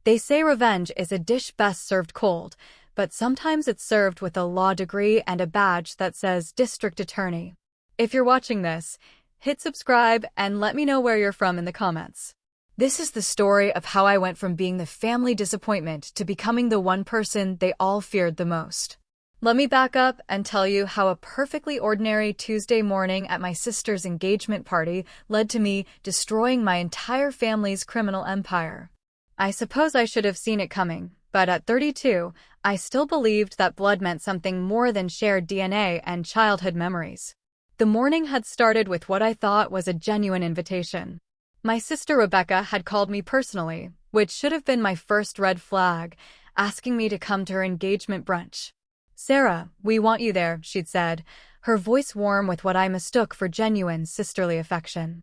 They say revenge is a dish best served cold, but sometimes it's served with a law degree and a badge that says District Attorney. If you're watching this, hit subscribe and let me know where you're from in the comments. This is the story of how I went from being the family disappointment to becoming the one person they all feared the most. Let me back up and tell you how a perfectly ordinary Tuesday morning at my sister's engagement party led to me destroying my entire family's criminal empire. I suppose I should have seen it coming, but at 32, I still believed that blood meant something more than shared DNA and childhood memories. The morning had started with what I thought was a genuine invitation. My sister Rebecca had called me personally, which should have been my first red flag, asking me to come to her engagement brunch. "Sarah, we want you there," she'd said, her voice warm with what I mistook for genuine sisterly affection.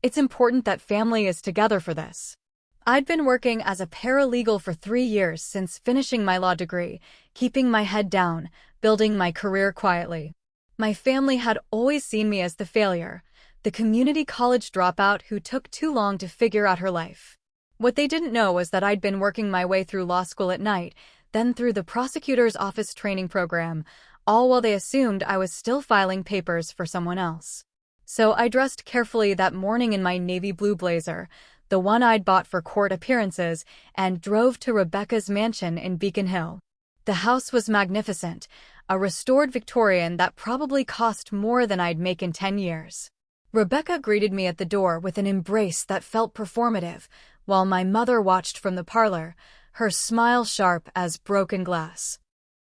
"It's important that family is together for this." I'd been working as a paralegal for 3 years since finishing my law degree, keeping my head down, building my career quietly. My family had always seen me as the failure, the community college dropout who took too long to figure out her life. What they didn't know was that I'd been working my way through law school at night, then through the prosecutor's office training program, all while they assumed I was still filing papers for someone else. So I dressed carefully that morning in my navy blue blazer, the one I'd bought for court appearances, and drove to Rebecca's mansion in Beacon Hill. The house was magnificent, a restored Victorian that probably cost more than I'd make in 10 years. Rebecca greeted me at the door with an embrace that felt performative, while my mother watched from the parlor, her smile sharp as broken glass.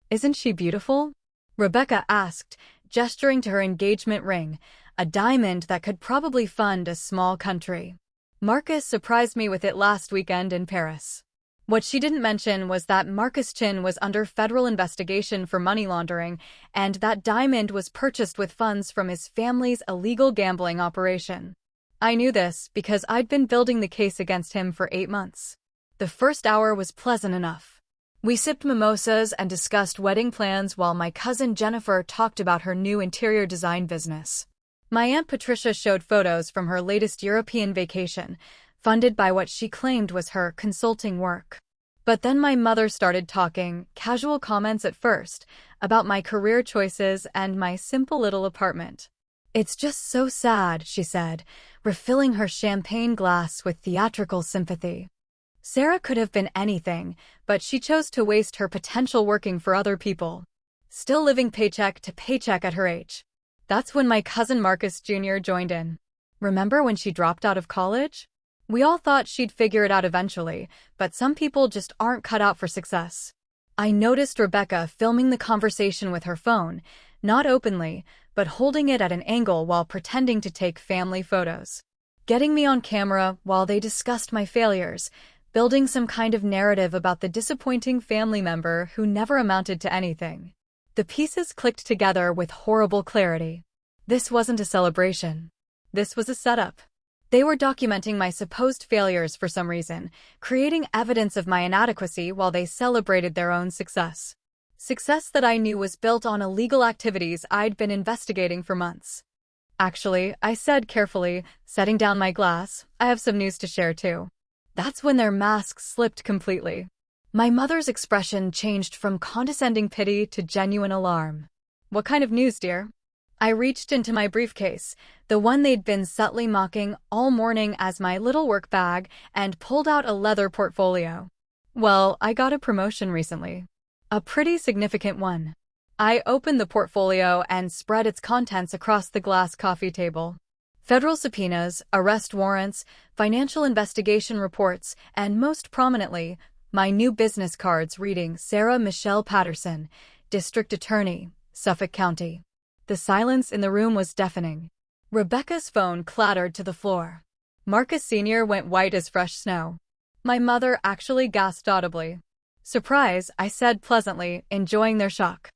"Isn't she beautiful?" Rebecca asked, gesturing to her engagement ring, a diamond that could probably fund a small country. "Marcus surprised me with it last weekend in Paris." What she didn't mention was that Marcus Chin was under federal investigation for money laundering, and that diamond was purchased with funds from his family's illegal gambling operation. I knew this because I'd been building the case against him for 8 months. The first hour was pleasant enough. We sipped mimosas and discussed wedding plans while my cousin Jennifer talked about her new interior design business. My Aunt Patricia showed photos from her latest European vacation, funded by what she claimed was her consulting work. But then my mother started talking, casual comments at first, about my career choices and my simple little apartment. "It's just so sad," she said, refilling her champagne glass with theatrical sympathy. Sarah could have been anything, but she chose to waste her potential working for other people. Still living paycheck to paycheck at her age. That's when my cousin Marcus Jr. joined in. "Remember when she dropped out of college? We all thought she'd figure it out eventually, but some people just aren't cut out for success." I noticed Rebecca filming the conversation with her phone, not openly, but holding it at an angle while pretending to take family photos. Getting me on camera while they discussed my failures, building some kind of narrative about the disappointing family member who never amounted to anything. The pieces clicked together with horrible clarity. This wasn't a celebration. This was a setup. They were documenting my supposed failures for some reason, creating evidence of my inadequacy while they celebrated their own success. Success that I knew was built on illegal activities I'd been investigating for months. "Actually," I said carefully, setting down my glass, "I have some news to share too." That's when their masks slipped completely. My mother's expression changed from condescending pity to genuine alarm. "What kind of news, dear?" I reached into my briefcase, the one they'd been subtly mocking all morning as my little work bag, and pulled out a leather portfolio. "Well, I got a promotion recently. A pretty significant one." I opened the portfolio and spread its contents across the glass coffee table. Federal subpoenas, arrest warrants, financial investigation reports, and most prominently, my new business cards reading Sarah Michelle Patterson, District Attorney, Suffolk County. The silence in the room was deafening. Rebecca's phone clattered to the floor. Marcus Sr. went white as fresh snow. My mother actually gasped audibly. "Surprise," I said pleasantly, enjoying their shock.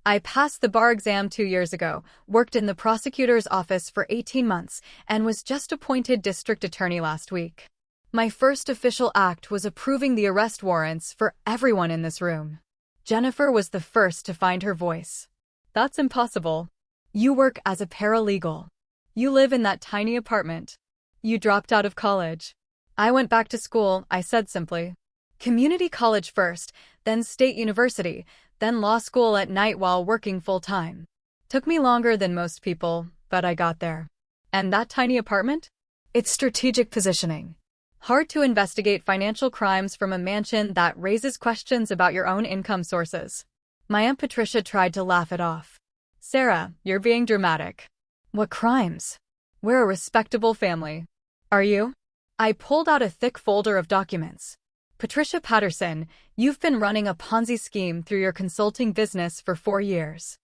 "I passed the bar exam 2 years ago, worked in the prosecutor's office for 18 months, and was just appointed district attorney last week. My first official act was approving the arrest warrants for everyone in this room." Jennifer was the first to find her voice. "That's impossible. You work as a paralegal. You live in that tiny apartment. You dropped out of college." "I went back to school," I said simply. Community college first, then state university, then law school at night while working full-time. Took me longer than most people, but I got there. And that tiny apartment? It's strategic positioning. Hard to investigate financial crimes from a mansion that raises questions about your own income sources. My Aunt Patricia tried to laugh it off. Sarah, you're being dramatic. What crimes? We're a respectable family. Are you? I pulled out a thick folder of documents. Patricia Patterson, you've been running a Ponzi scheme through your consulting business for 4 years.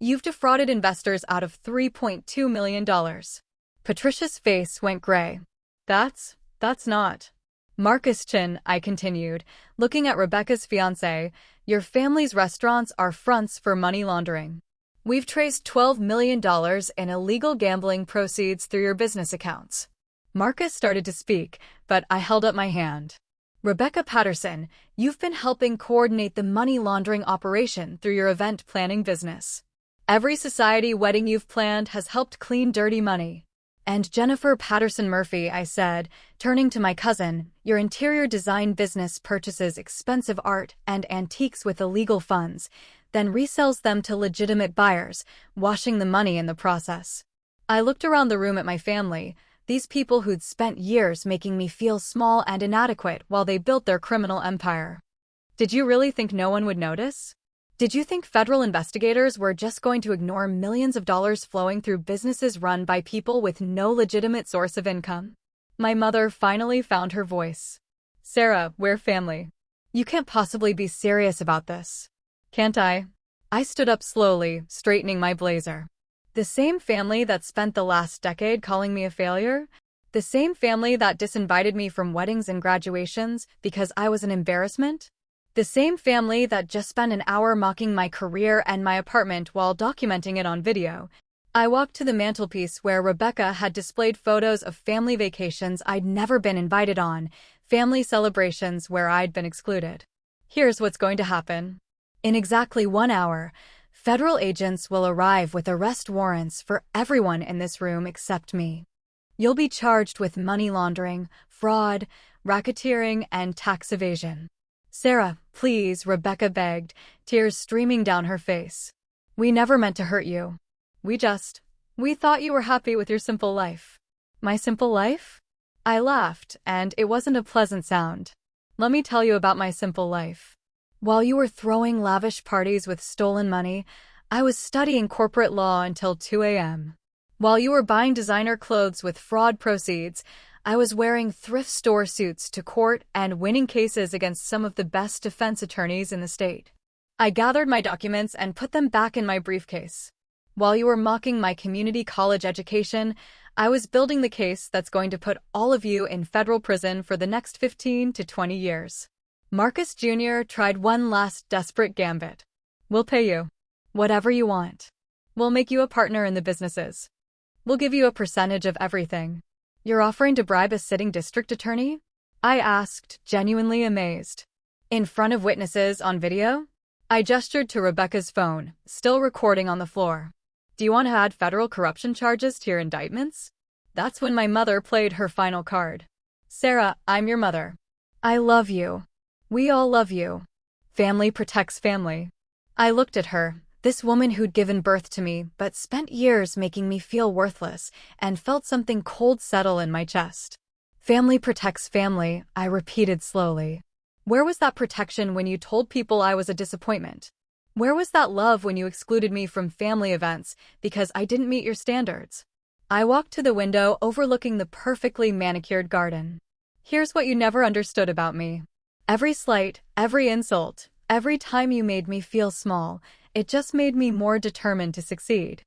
You've defrauded investors out of $3.2 million. Patricia's face went gray. That's not. Marcus Chin, I continued, looking at Rebecca's fiancé, your family's restaurants are fronts for money laundering. We've traced $12 million in illegal gambling proceeds through your business accounts. Marcus started to speak, but I held up my hand. Rebecca Patterson, you've been helping coordinate the money laundering operation through your event planning business. Every society wedding you've planned has helped clean dirty money. And Jennifer Patterson Murphy, I said, turning to my cousin, your interior design business purchases expensive art and antiques with illegal funds, then resells them to legitimate buyers, washing the money in the process. I looked around the room at my family, these people who'd spent years making me feel small and inadequate while they built their criminal empire. Did you really think no one would notice? Did you think federal investigators were just going to ignore millions of dollars flowing through businesses run by people with no legitimate source of income? My mother finally found her voice. Sarah, we're family. You can't possibly be serious about this. Can't I? I stood up slowly, straightening my blazer. The same family that spent the last decade calling me a failure? The same family that disinvited me from weddings and graduations because I was an embarrassment? The same family that just spent an hour mocking my career and my apartment while documenting it on video. I walked to the mantelpiece where Rebecca had displayed photos of family vacations I'd never been invited on, family celebrations where I'd been excluded. Here's what's going to happen. In exactly 1 hour, federal agents will arrive with arrest warrants for everyone in this room except me. You'll be charged with money laundering, fraud, racketeering, and tax evasion. Sarah, please, Rebecca begged, tears streaming down her face. We never meant to hurt you. We thought you were happy with your simple life. My simple life? I laughed, and it wasn't a pleasant sound. Let me tell you about my simple life. While you were throwing lavish parties with stolen money, I was studying corporate law until 2 a.m. While you were buying designer clothes with fraud proceeds, I was wearing thrift store suits to court and winning cases against some of the best defense attorneys in the state. I gathered my documents and put them back in my briefcase. While you were mocking my community college education, I was building the case that's going to put all of you in federal prison for the next 15 to 20 years. Marcus Jr. tried one last desperate gambit. We'll pay you. Whatever you want. We'll make you a partner in the businesses. We'll give you a percentage of everything. You're offering to bribe a sitting district attorney? I asked, genuinely amazed. In front of witnesses on video? I gestured to Rebecca's phone, still recording on the floor. Do you want to add federal corruption charges to your indictments? That's when my mother played her final card. Sarah, I'm your mother. I love you. We all love you. Family protects family. I looked at her, this woman who'd given birth to me but spent years making me feel worthless, and felt something cold settle in my chest. Family protects family, I repeated slowly. Where was that protection when you told people I was a disappointment? Where was that love when you excluded me from family events because I didn't meet your standards? I walked to the window overlooking the perfectly manicured garden. Here's what you never understood about me. Every slight, every insult, every time you made me feel small, it just made me more determined to succeed.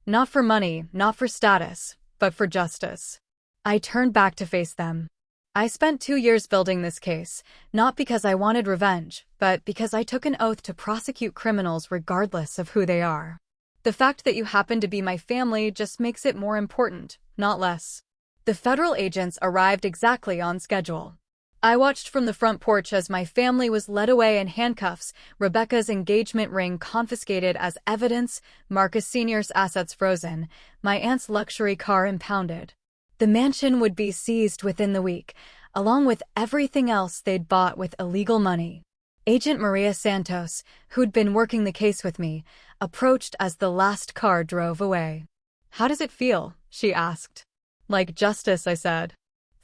Not for money, not for status, but for justice. I turned back to face them. I spent 2 years building this case, not because I wanted revenge, but because I took an oath to prosecute criminals regardless of who they are. The fact that you happen to be my family just makes it more important, not less. The federal agents arrived exactly on schedule. I watched from the front porch as my family was led away in handcuffs, Rebecca's engagement ring confiscated as evidence, Marcus Sr.'s assets frozen, my aunt's luxury car impounded. The mansion would be seized within the week. along with everything else they'd bought with illegal money. Agent Maria Santos, who'd been working the case with me, approached as the last car drove away. "How does it feel?" she asked. "Like justice," I said.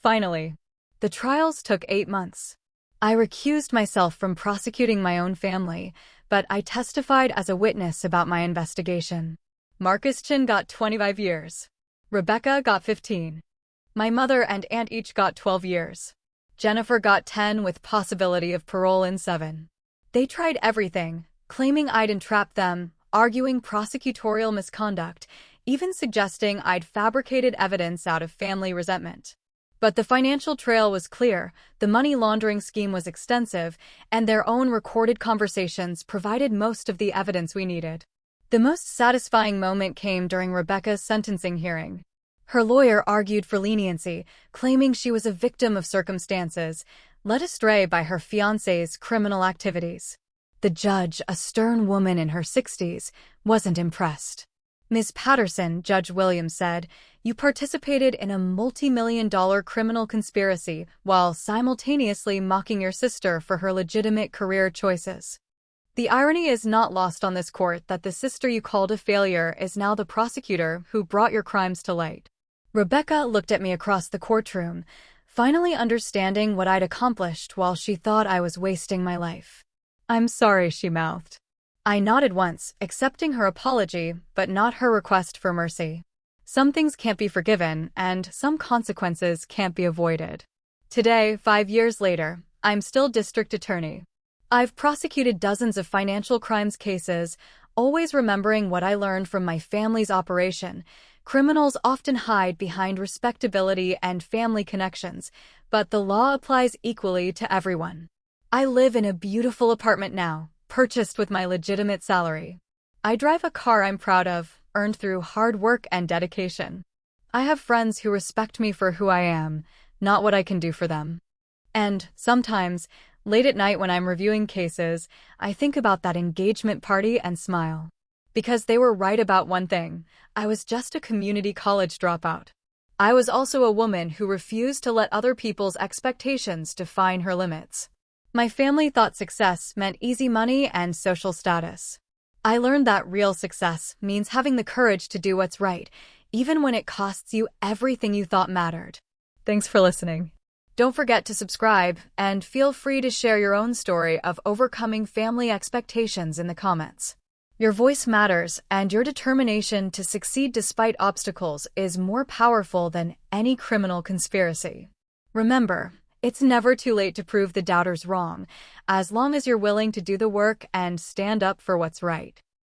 Finally. The trials took 8 months. I recused myself from prosecuting my own family, but I testified as a witness about my investigation. Marcus Chin got 25 years. Rebecca got 15. My mother and aunt each got 12 years. Jennifer got 10 with possibility of parole in 7. They tried everything, claiming I'd entrapped them, arguing prosecutorial misconduct, even suggesting I'd fabricated evidence out of family resentment. But the financial trail was clear, the money laundering scheme was extensive, and their own recorded conversations provided most of the evidence we needed. The most satisfying moment came during Rebecca's sentencing hearing. Her lawyer argued for leniency, claiming she was a victim of circumstances, led astray by her fiancé's criminal activities. The judge, a stern woman in her 60s, wasn't impressed. "Ms. Patterson," Judge Williams said, "you participated in a multi-million-dollar criminal conspiracy while simultaneously mocking your sister for her legitimate career choices. The irony is not lost on this court that the sister you called a failure is now the prosecutor who brought your crimes to light." Rebecca looked at me across the courtroom, finally understanding what I'd accomplished while she thought I was wasting my life. "I'm sorry," she mouthed. I nodded once, accepting her apology, but not her request for mercy. Some things can't be forgiven, and some consequences can't be avoided. Today, 5 years later, I'm still district attorney. I've prosecuted dozens of financial crimes cases, always remembering what I learned from my family's operation. Criminals often hide behind respectability and family connections, but the law applies equally to everyone. I live in a beautiful apartment now, purchased with my legitimate salary. I drive a car I'm proud of, earned through hard work and dedication. I have friends who respect me for who I am, not what I can do for them. And, sometimes, late at night when I'm reviewing cases, I think about that engagement party and smile. Because they were right about one thing: I was just a community college dropout. I was also a woman who refused to let other people's expectations define her limits. My family thought success meant easy money and social status. I learned that real success means having the courage to do what's right, even when it costs you everything you thought mattered. Thanks for listening. Don't forget to subscribe, and feel free to share your own story of overcoming family expectations in the comments. Your voice matters, and your determination to succeed despite obstacles is more powerful than any criminal conspiracy. Remember, it's never too late to prove the doubters wrong, as long as you're willing to do the work and stand up for what's right.